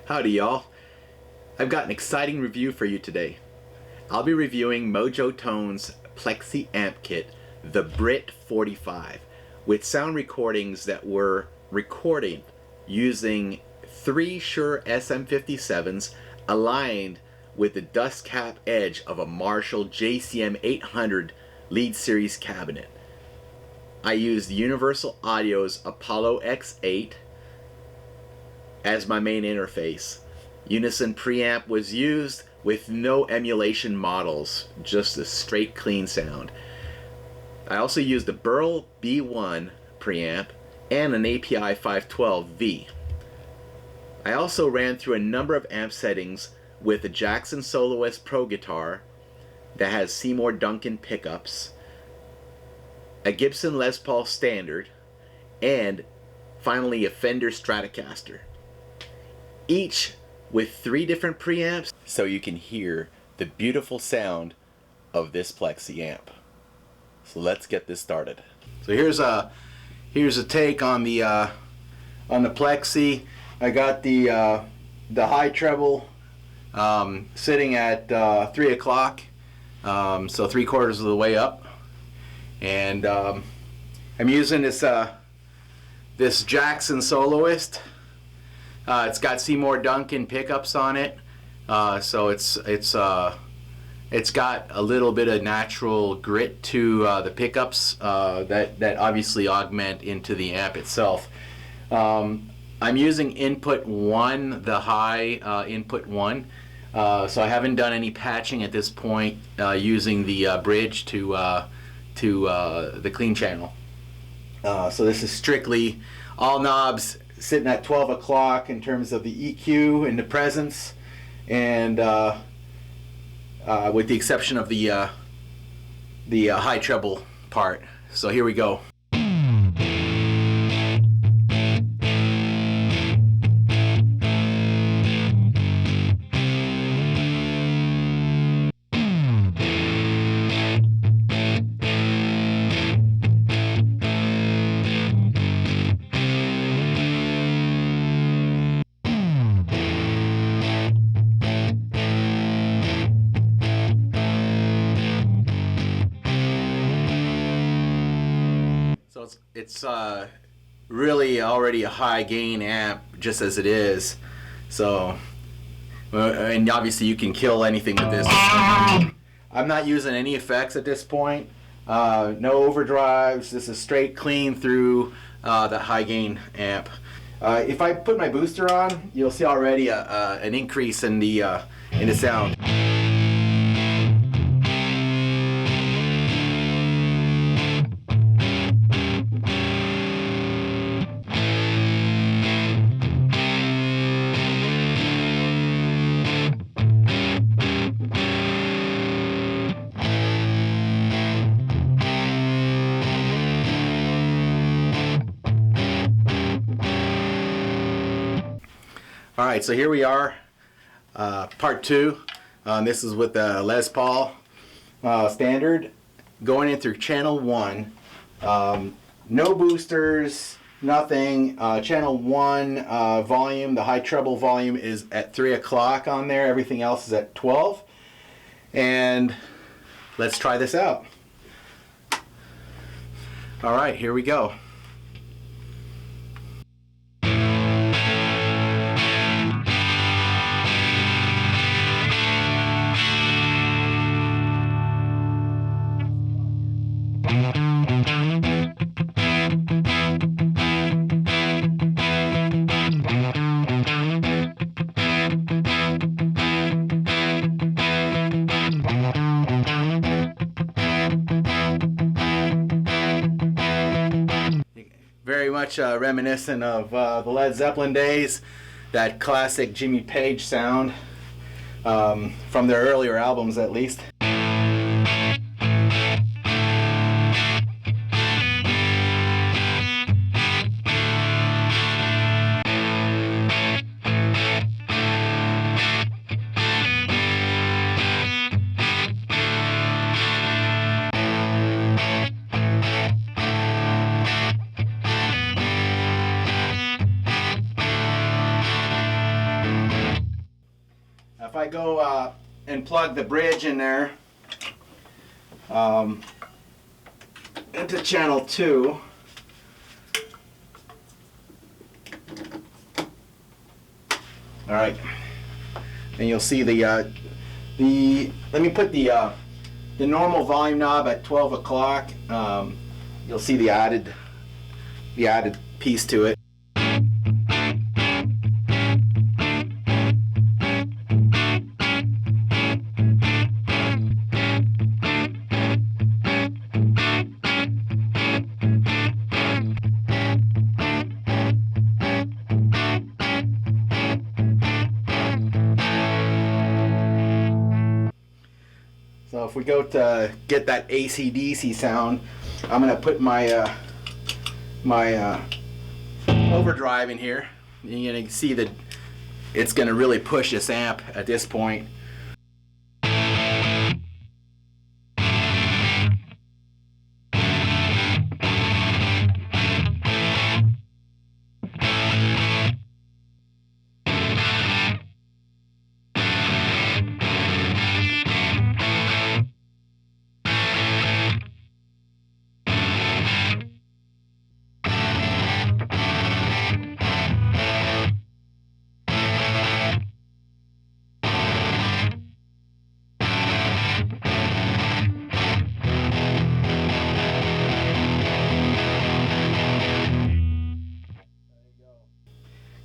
Howdy y'all. I've got an exciting review for you today. I'll be reviewing Mojotone's Plexi Amp Kit, the BRIT 45, with sound recordings that were recorded using 3 Shure SM57s aligned with the dust cap edge of a Marshall JCM 800 lead series cabinet. I used Universal Audio's Apollo X8 as my main interface. Unison preamp was used with no emulation models, just a straight clean sound. I also used the Burl B1 preamp and an API 512V. I also ran through a number of amp settings with a Jackson Soloist Pro guitar that has Seymour Duncan pickups, a Gibson Les Paul Standard, and finally a Fender Stratocaster. Each with 3 different preamps so you can hear the beautiful sound of this Plexi amp. So let's get this started. So here's a take on the Plexi. I got the high treble sitting at 3 o'clock, so 3/4 of the way up, and I'm using this Jackson Soloist. It's got Seymour Duncan pickups on it, so it's got a little bit of natural grit to the pickups that obviously augment into the amp itself. I'm using input 1, the high input 1, so I haven't done any patching at this point using the bridge to the clean channel. So this is strictly all knobs sitting at 12 o'clock in terms of the EQ and the presence, and with the exception of the high treble part. So here we go. It's really already a high gain amp just as it is, so and obviously you can kill anything with this. I'm not using any effects at this point, no overdrives. This is straight clean through that high gain amp. If I put my booster on, you'll see already an increase in the sound. Alright, so here we are, part 2. This is with the Les Paul Standard, going in through channel 1. No boosters, nothing. Channel 1 volume, the high treble volume is at 3 o'clock on there. Everything else is at 12. And let's try this out. Alright, here we go. Very much reminiscent of the Led Zeppelin days, that classic Jimmy Page sound from their earlier albums at least. if I go and plug the bridge in there into channel 2, all right, and you'll see the let me put the normal volume knob at 12 o'clock. You'll see the added piece to it. So if we go to get that AC/DC sound, I'm going to put my my overdrive in here. You're going to see that it's going to really push this amp at this point.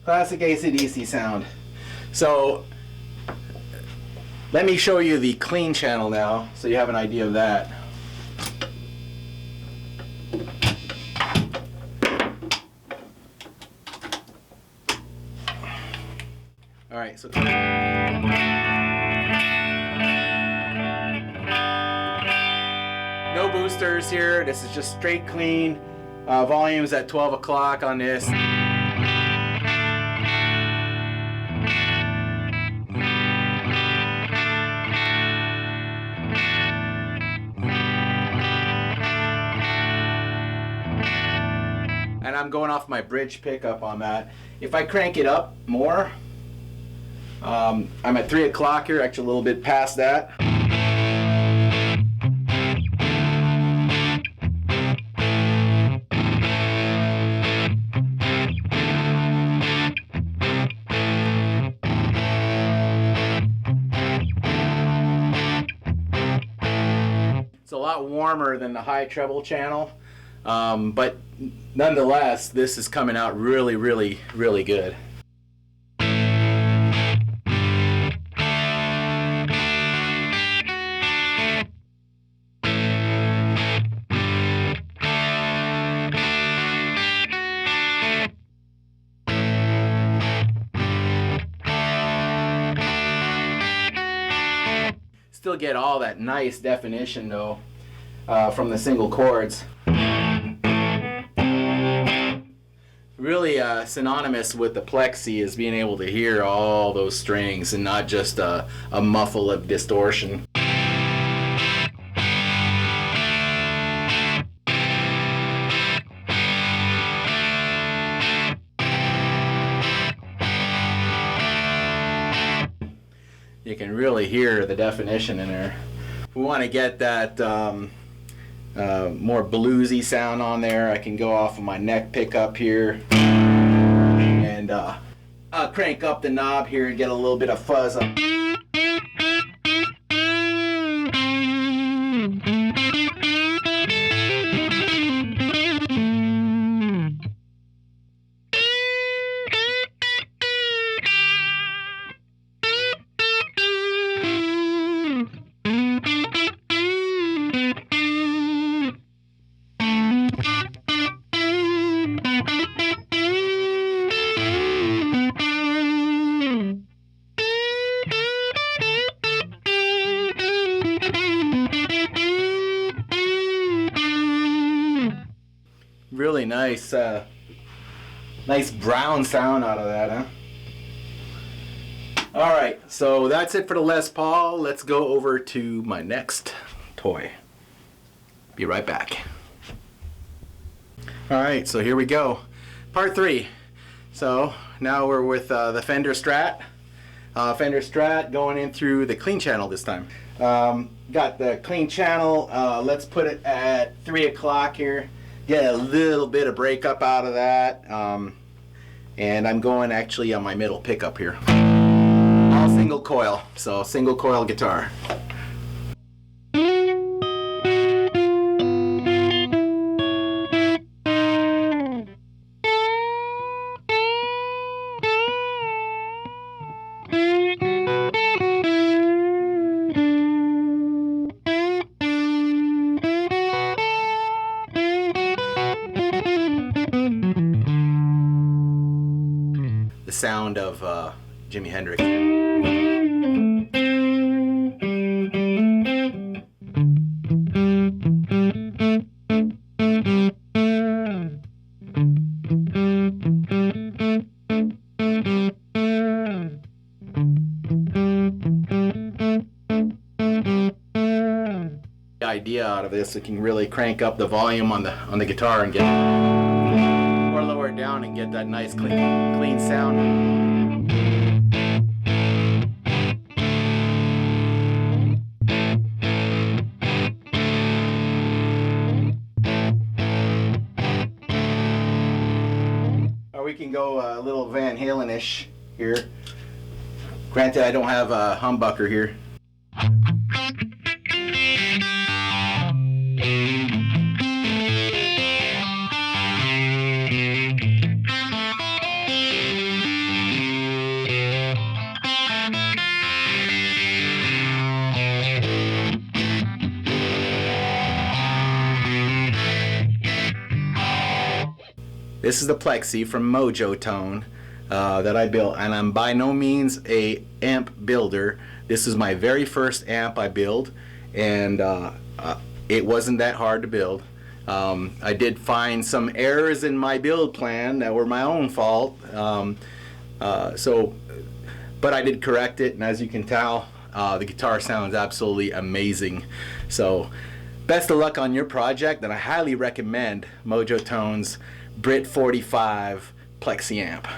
Classic AC/DC sound. So let me show you the clean channel now, so you have an idea of that. All right, so no boosters here. This is just straight clean. Volumes at 12 o'clock on this. And I'm going off my bridge pickup on that. If I crank it up more, I'm at 3 o'clock here, actually a little bit past that. It's a lot warmer than the high treble channel. But nonetheless, this is coming out really, really, really good. Still get all that nice definition though from the single chords. Really synonymous with the Plexi is being able to hear all those strings and not just a muffle of distortion. You can really hear the definition in there. If we want to get that more bluesy sound on there, I can go off of my neck pickup here and I'll crank up the knob here and get a little bit of fuzz up. Really nice, nice brown sound out of that, huh? All right, so that's it for the Les Paul. Let's go over to my next toy. Be right back. All right, so here we go. Part 3. So now we're with the Fender Strat. Fender Strat going in through the clean channel this time. Got the clean channel. Let's put it at 3 o'clock here. Get a little bit of breakup out of that. And I'm going actually on my middle pickup here. All single coil, so single coil guitar. The sound of Jimi Hendrix. The idea out of this, it can really crank up the volume on the guitar and get, or lower it down and get that nice clean sound. Or we can go a little Van Halen-ish here. Granted, I don't have a humbucker here. This is the Plexi from Mojotone that I built, and I'm by no means a amp builder. This is my very first amp I built, and it wasn't that hard to build. I did find some errors in my build plan that were my own fault, but I did correct it, and as you can tell, the guitar sounds absolutely amazing. So best of luck on your project, and I highly recommend Mojotone's BRIT 45 Plexi amp.